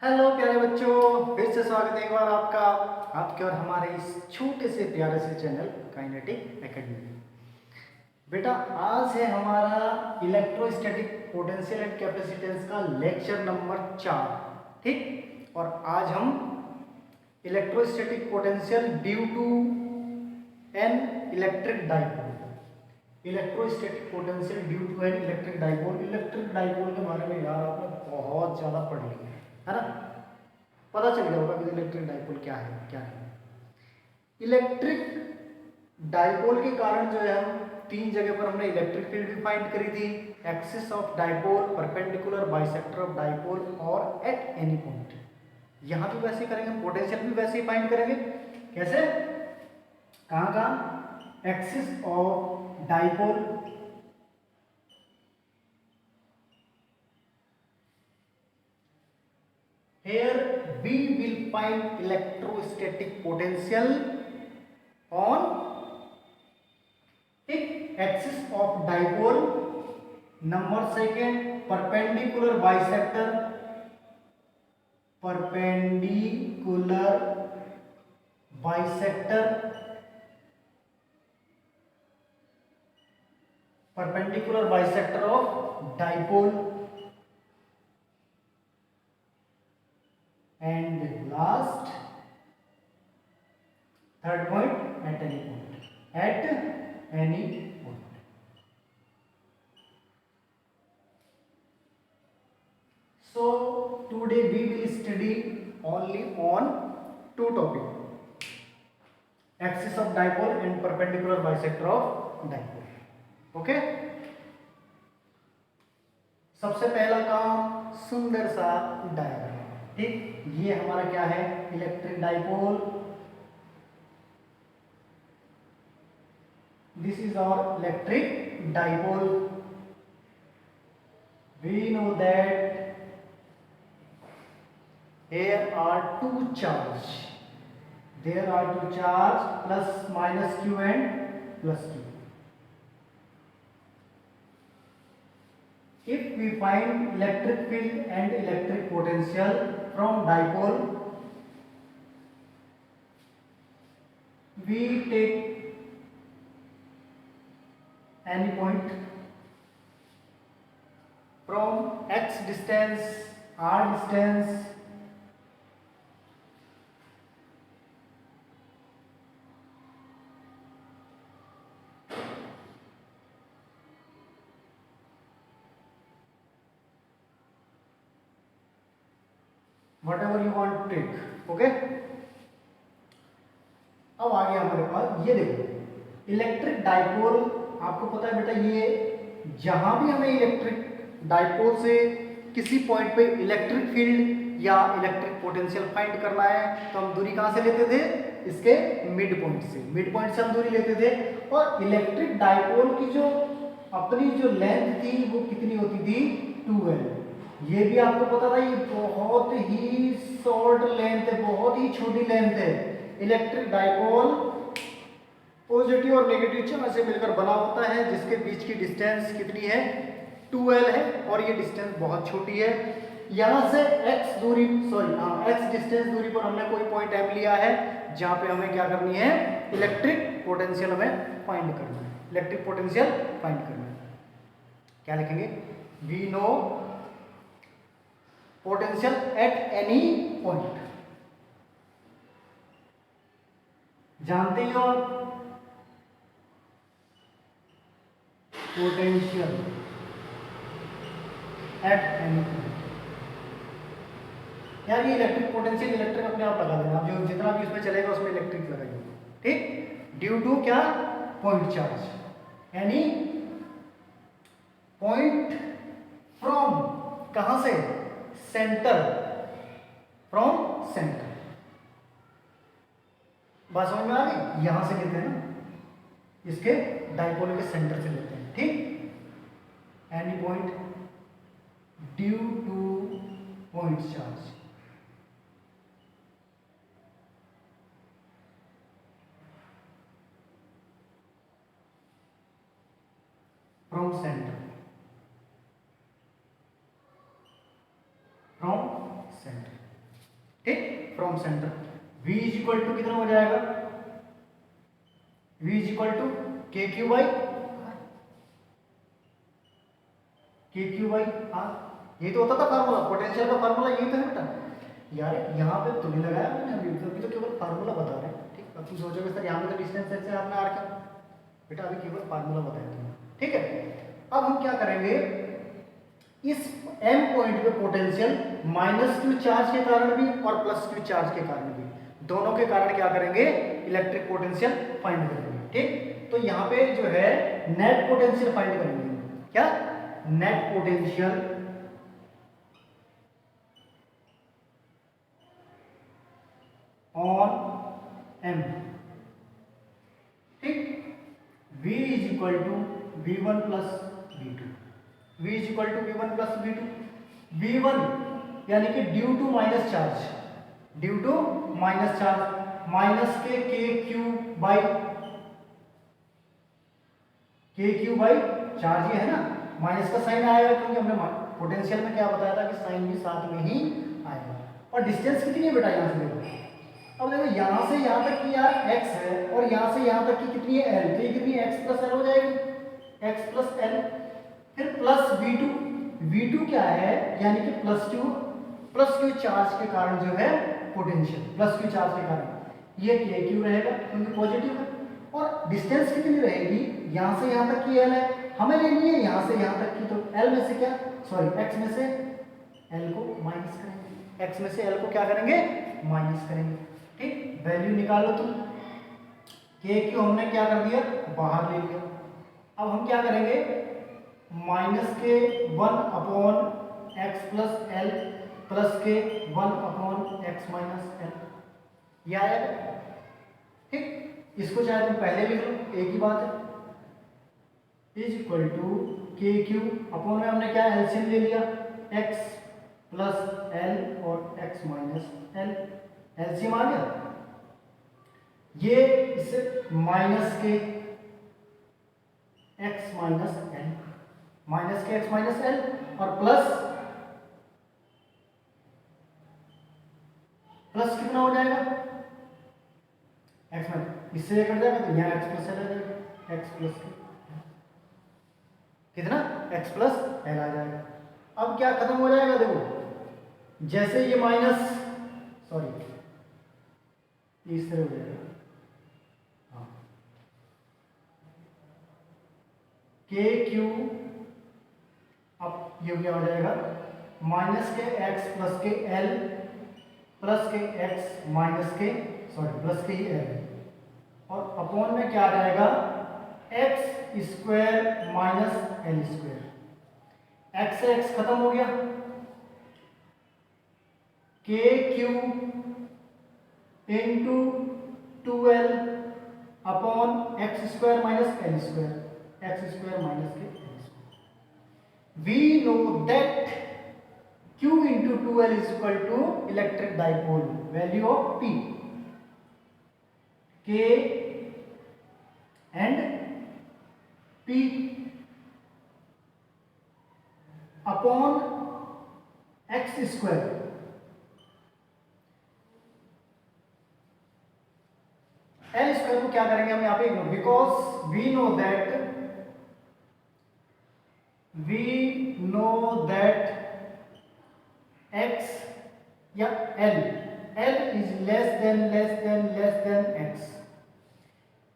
Hello प्यारे बच्चों, फिर से स्वागत है एक बार आपका आपके और हमारे इस छोटे से प्यारे से चैनल काइनेटिक एकेडमी में। बेटा आज है हमारा इलेक्ट्रोस्टैटिक पोटेंशियल एंड कैपेसिटेंस का लेक्चर नंबर 4। ठीक, और आज हम electrostatic potential due to an electric dipole, electrostatic potential due to an electric dipole. Electric dipole के बारे में यार आपने बहुत ज़्यादा पढ़ लिया है ना, पता चल गया होगा कि इलेक्ट्रिक डाइपोल क्या है क्या नहीं। इलेक्ट्रिक डाइपोल के कारण जो है हम तीन जगह पर हमने इलेक्ट्रिक फील्ड भी फाइंड करी थी, axis of dipole, perpendicular, bisector of dipole और एट एनी पॉइंट। यहां भी वैसे करेंगे, पोटेंशियल भी वैसे ही फाइंड करेंगे। कैसे, कहां कहां, axis of dipole, here we will find electrostatic potential on axis of dipole, number second perpendicular bisector, perpendicular bisector, perpendicular bisector of dipole, and last third point at any point, at any point. So today we will study only on two topics, axis of dipole and perpendicular bisector of dipole. Okay, सबसे पहला काम सुंदर सा diagram. ठीक, ये हमारा क्या है, electric dipole. This is our electric dipole. We know that here are two charge, there are two charge plus minus q and plus q. If we find electric field and electric potential from dipole, we take any point from x distance, r distance, whatever you want to take. Okay, अब आ गया हमारे पास, ये देखो electric dipole. आपको पता है बेटा, ये जहां भी हमें इलेक्ट्रिक डाइपोल से किसी पॉइंट पे इलेक्ट्रिक फील्ड या इलेक्ट्रिक पोटेंशियल फाइंड करना है तो हम दूरी कहां से लेते थे, इसके मिड पॉइंट से। मिड पॉइंट से हम दूरी लेते थे, और इलेक्ट्रिक डाइपोल की जो अपनी जो लेंथ थी वो कितनी होती थी, 2l। ये भी आपको पता था, ये बहुत ही शॉर्ट लेंथ है, बहुत ही छोटी लेंथ है। इलेक्ट्रिक डाइपोल पॉजिटिव और नेगेटिव चार्ज से मिलकर बना होता है, जिसके बीच की डिस्टेंस कितनी है, 2l है, और ये डिस्टेंस बहुत छोटी है। यहां से x दूरी, x डिस्टेंस दूरी पर हमने कोई पॉइंट m लिया है, जहां पे हमें क्या करनी है, इलेक्ट्रिक पोटेंशियल हमें फाइंड करना है। इलेक्ट्रिक पोटेंशियल फाइंड करना है, क्या लिखेंगे, we know potential at any point. जानते हो आप पोटेंशियल एट एनी पॉइंट। यार ये इलेक्ट्रिक पोटेंशियल, इलेक्ट्रिक अपने आप लगा देना, जो जितना भी उसमें चलेगा उसमें इलेक्ट्रिक लगाइए। ठीक, ड्यू टू क्या, point charge, any point from, कहां से, सेंटर, फ्रॉम सेंटर। बात समझ में आ गई, यहां से लेते हैं ना, इसके डाइपोल के सेंटर से लेते हैं। ठीक, any point due to point charge from centre, from centre. From centre. V is equal to कितना हो जाएगा, V is equal to K Q by R. ये तो होता था फार्मूला, पोटेंशियल का फार्मूला यही तो है बेटा यार। यहाँ पे तो नहीं लगाया मैंने अभी तो केवल फार्मूला बता रहे हैं। ठीक, अब तुम सोचोगे सर यहाँ पे तो डिस्टेंस ऐसे आपने आर क्या, बेटा अभी केवल फार्मूला बताया तुमने। ठीक है, अब हम क्या करेंगे, इस m पॉइंट पे पोटेंशियल माइनस क्यू चार्ज के कारण भी और प्लस क्यू चार्ज के कारण भी, दोनों के कारण क्या करेंगे, इलेक्ट्रिक पोटेंशियल फाइंड करेंगे। ठीक, तो यहाँ पे जो है नेट पोटेंशियल फाइंड करेंगे। क्या, नेट पोटेंशियल ऑन m। ठीक, v is equal to v1 plus v2, v is equal to v1 plus v2। v1 यानी कि due to minus charge, due to minus charge, minus K Q by charge, ये है ना, minus का sign आएगा क्योंकि हमने पोटेंशियल में क्या बताया था कि साइन भी साथ में ही आएगा। और डिस्टेंस कितनी है बेटा, यहाँ से देखो, अब देखो यहाँ से यहाँ तक की यार x है और यहाँ से यहाँ तक की कितनी है l, तो ये कितनी x प्लस l हो जाएगी, x प्लस l। फिर प्लस v2 क्या है, यानी कि प्लस क्यू चार्ज के कारण जो है पोटेंशियल, प्लस क्यू चार्ज के कारण ये के क्यू रहेगा क्योंकि पॉजिटिव है। और डिस्टेंस कितनी रहेगी, यहाँ से यहाँ तक की l है, हमें लेनी है यहाँ से यहाँ तक की, तो l में से क्या, सॉरी x में से l को माइनस करेंगे, x में से l को क्या करेंगे, माइनस करेंगे। ठीक, वैल्यू निकालो तुम, के क्यू हमने क्या कर दिया, बाहर ले लिया। अब हम क्या करेंगे, माइनस के 1 upon x plus L plus के 1 अपॉन एक्स माइनस एल, यह आएगा। ठीक, इसको चाहे तुम पहले लिख लो, एक ही बात है, is equal to K Q upon में हमने क्या एलसीएम ले लिया, एक्स प्लस एल और एक्स माइनस एल, एलसीएम आ गया। ये इससे माइनस के x माइनस एल, माइनस के x माइनस एल और प्लस कितना हो जाएगा, x माइनस, इससे कट जाएगा तो यहाँ x प्लस एल आ जाएगा, x प्लस कितना, x प्लस एल आ जाएगा। अब क्या खत्म हो जाएगा, देखो जैसे ये माइनस, सॉरी इस तरह हो जाएगा, हाँ, के क्यू, अब ये क्या हो जाएगा, माइनस के x प्लस के l प्लस के x माइनस के, सॉरी प्लस के ही l, और अपॉन में क्या आ जाएगा, x square minus L square, x से x खत्म हो गया, K Q into 2l upon x square minus L square, X square minus के L square. We know that q into 2l is equal to electric dipole value of p, k and p upon x square, L square को क्या करेंगे हम यहाँ पे, because we know that x या l is less than x,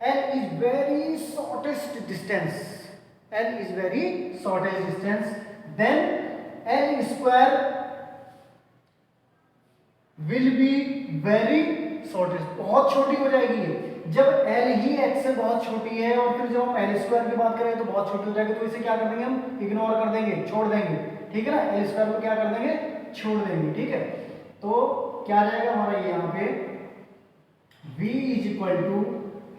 l is very shortest distance, then l square will be very shortest, बहुत छोटी हो जाएगी ये। जब l ही x से बहुत छोटी है और फिर जब हम l स्क्वायर की बात करें तो बहुत छोटी हो जाएगी, तो इसे क्या कर देंगे हम, इग्नोर कर देंगे, छोड़ देंगे। ठीक है ना, l स्क्वायर को क्या कर देंगे, छोड़ देंगे। ठीक है, तो क्या आ जाएगा हमारा ये यहाँ पे v is equal to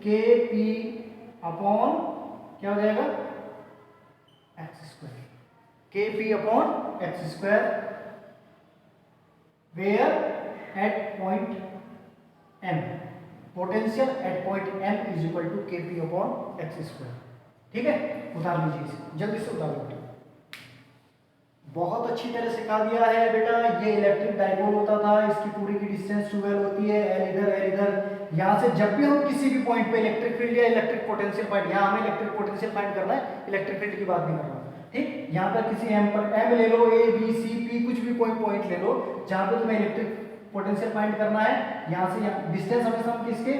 k p upon क्या हो जाएगा, x square, k p upon x square, where at point m, potential at point m is equal to k p upon x square. ठीक है, उतार लीजिए इसे, जल्दी से उतार लीजिए। बहुत अच्छी तरह सिखा दिया है बेटा। ये इलेक्ट्रिक डाइपोल होता था, इसकी पूरी की डिस्टेंस 12 होती है, एल इधर एल इधर। यहाँ से जब भी हम किसी भी पॉइंट पे इलेक्ट्रिक फील्ड या इलेक्ट्रिक पोटेंशियल फाइंड, यहाँ हमें इलेक्ट्रिक पोटेंशियल फाइंड करना है, इलेक्ट्रिक फील्ड की बात नहीं कर रहा हूँ, ठीक। यहाँ पर किसी एम पर, एम ले लो, ए बी सी पी, कुछ भी कोई पॉइंट ले लो जहाँ पे तुम्हें इलेक्ट्रिक पोटेंशियल फाइंड करना है। यहाँ से डिस्टेंस हमेशा हम किसके,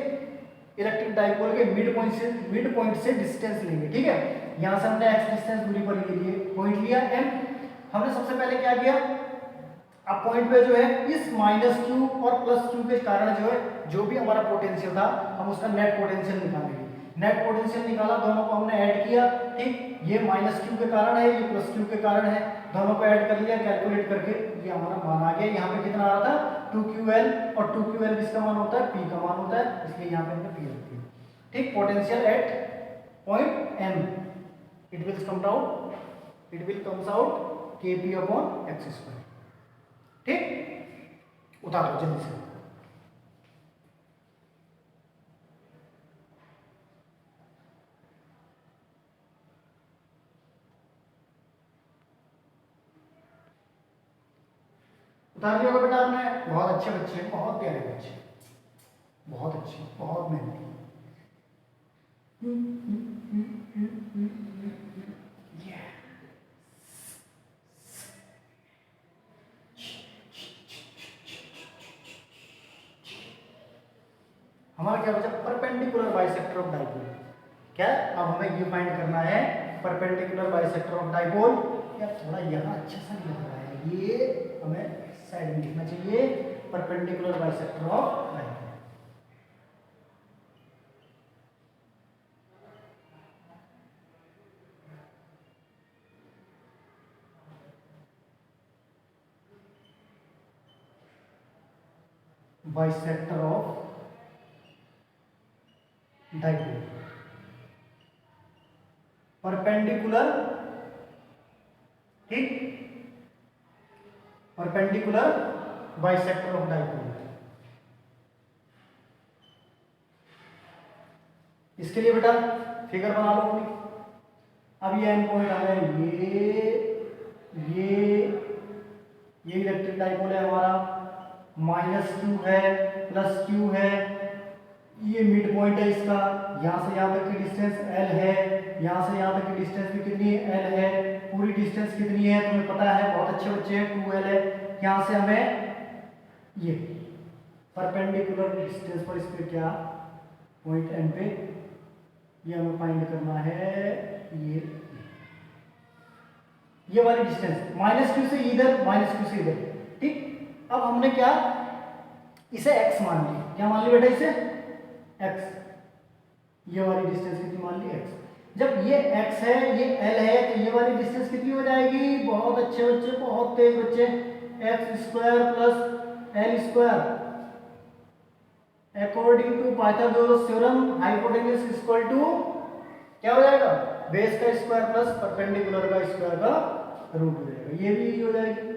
इलेक्ट्रिक डाइपोल के मिड पॉइंट से डिस्टेंस लेंगे, ठीक है। यहाँ से हमने एक्स डिस्टेंस दूरी पर के लिए पॉइंट लिया एम। हमने सबसे पहले क्या किया, अब पॉइंट पे जो है इस माइनस क्यू और प्लस क्यू के कारण जो है, जो भी हमारा पोटेंशियल था हम उसका नेट पोटेंशियल निकालेंगे। नेट पोटेंशियल निकाला, दोनों को हमने ऐड किया, ठीक। ये माइनस क्यू के कारण है, ये प्लस क्यू के कारण है, दोनों को ऐड कर लिया कैलकुलेट करके, ये हमारा मान आ गया। यहाँ पे कितना आ रहा था 2ql, और 2ql किसका मान होता है, p का मान होता है, इसलिए यहाँ पे हमने p रख दिया, ठीक। Potential at point m, it will comes out kp upon x square, ठीक। उतार दो जल्दी से। उतार दिया होगा बेटा आपने, बहुत अच्छे बच्चे हैं, बहुत प्यारे बच्चे, बहुत अच्छे, बहुत मेहनती। हमारा क्या बचा, परपेंडिकुलर बाइसेक्टर ऑफ डाइपोल। क्या, अब हमें ये फाइंड करना है परपेंडिकुलर बाइसेक्टर ऑफ डाइपोल। यार थोड़ा यहाँ अच्छा सा नहीं लग रहा है, ये हमें साइड में लिखना चाहिए, perpendicular bisector of dipole. Bisector of dipole, perpendicular, ठीक, परपेंडिकुलर बाइसेक्टर ऑफ डाइपोल। इसके लिए बेटा फिगर बना लो अपनी। अब ये एंड पॉइंट हमें ये इलेक्ट्रिक डाइपोल है हमारा, माइनस क्यू है, प्लस क्यू है, ये मिड पॉइंट है इसका, यहाँ से यहाँ तक की डिस्टेंस l है, यहाँ से यहाँ तक की डिस्टेंस भी कितनी है, l है। पूरी डिस्टेंस कितनी है तुम्हें पता है, बहुत अच्छे बच्चे हैं, 2l है। यहाँ से हमें ये परपेंडिकुलर डिस्टेंस पर इस पे क्या पॉइंट n पे ये हमें फाइंड करना है, ये वाली डिस्टेंस माइनस क्यू से इधर, माइनस क्यू से इधर, ठीक। अब हमने क्या, इसे x मान लिया, क्या मान लिया बेटा, इसे x, ये वाली डिस्टेंस कितनी मान ली, x। जब ये x है, ये l है, तो ये वाली डिस्टेंस कितनी हो जाएगी, बहुत अच्छे बच्चे, बहुत तेज बच्चे, x square plus l square. According to Pythagoras theorem hypotenuse equal to क्या हो जाएगा, बेस का स्क्वायर प्लस परपेंडिकुलर का स्क्वायर का रूट हो जाएगा, ये भी हो जाएगी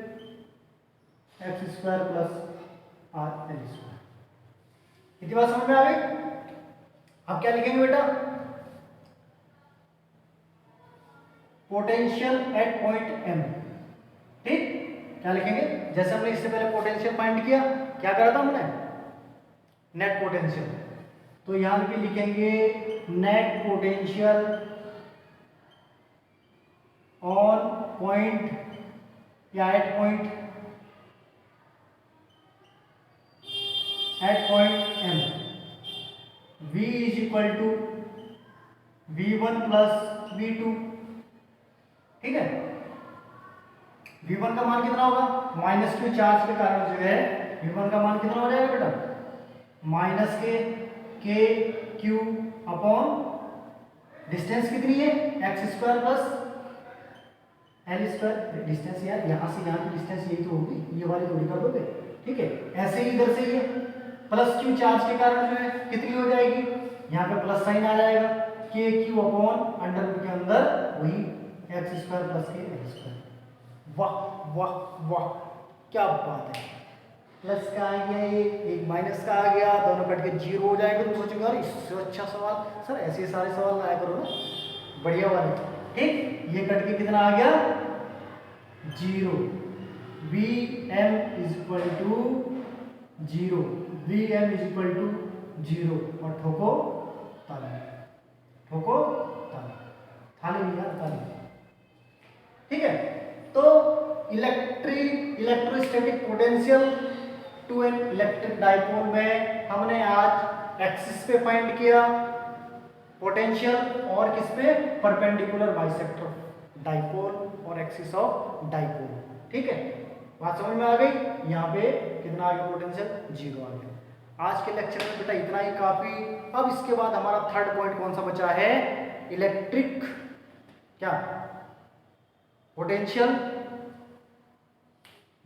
x square plus r l square. इतनी बात समझ में आ गई। अब क्या लिखेंगे बेटा, पोटेंशियल एट पॉइंट m, ठीक। क्या लिखेंगे, जैसे हमने इससे पहले पोटेंशियल फाइंड किया, क्या करा था हमने, नेट पोटेंशियल, तो यहां पे लिखेंगे नेट पोटेंशियल ऑन पॉइंट या at point m, v is equal to v1 plus v2, ठीक है। v1 का मान कितना होगा, माइनस क्यू चार्ज के कारण जो है v1 का मान कितना हो जाएगा बेटा, minus K Q upon distance कितनी है, x square plus L square. Distance यार यहाँ से यहाँ की डिस्टेंस यही तो होगी, ये वाली थोड़ी कर दोगे, ठीक है। ऐसे ही इधर से ये प्लस क्यू चार्ज के कारण जो है कितनी हो जाएगी, यहाँ पे प्लस साइन आ जाएगा, के क्यू अपॉन अंडर रूट के अंदर वही एक्स स्क्वायर प्लस के एल स्क्वायर। वाह वाह वाह, क्या बात है, प्लस का आ गया, एक माइनस का आ गया, दोनों कट के जीरो हो जाएंगे। तो सोचेंगे यार इससे अच्छा सवाल सर, ऐसे सारे सवाल लाया करो ना, बढ़िया वाले, ठीक। ये कट के कितना आ गया, zero, v m is equal to zero, v m is equal to zero, और ठोको ताली, ठोको ताली, थाली नहीं यार ताली। ठीक है, तो electrostatic potential to an electric dipole में हमने आज एक्सिस पे फाइंड किया पोटेंशियल, और किस पे, परपेंडिकुलर बाइसेक्टर डाइपोल और एक्सिस ऑफ डाइपोल। ठीक है, बात समझ में आ गई। यहाँ पे कितना आ गया पोटेंशियल, जीरो आ गया। आज के लेक्चर में बेटा इतना ही काफी। अब इसके बाद हमारा थर्ड पॉइंट कौन सा बचा है, इलेक्ट्रिक क्या potential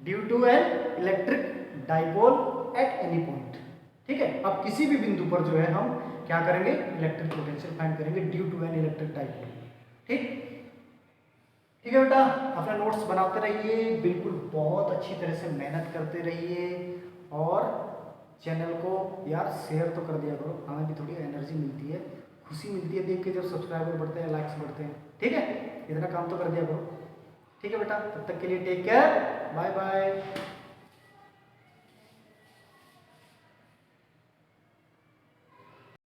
due to an electric dipole at any point. ठीक है, अब किसी भी बिंदु पर जो है हम क्या करेंगे, इलेक्ट्रिक पोटेंशियल फाइंड करेंगे due to an electric dipole. ठीक, ठीक है बेटा, अपने नोट्स बनाते रहिए, बिल्कुल बहुत अच्छी तरह से मेहनत करते रहिए, और चैनल को यार शेयर तो कर दिया करो, हमें भी थोड़ी एनर्जी मिलती है, खुशी मिलती है देख के जब सब्सक्राइबर बढ़ते हैं, लाइक्स बढ़ते हैं। ठीक है, इतना काम तो कर दिया करो। ठीक है बेटा, तब तक के लिए टेक केयर, बाय बाय।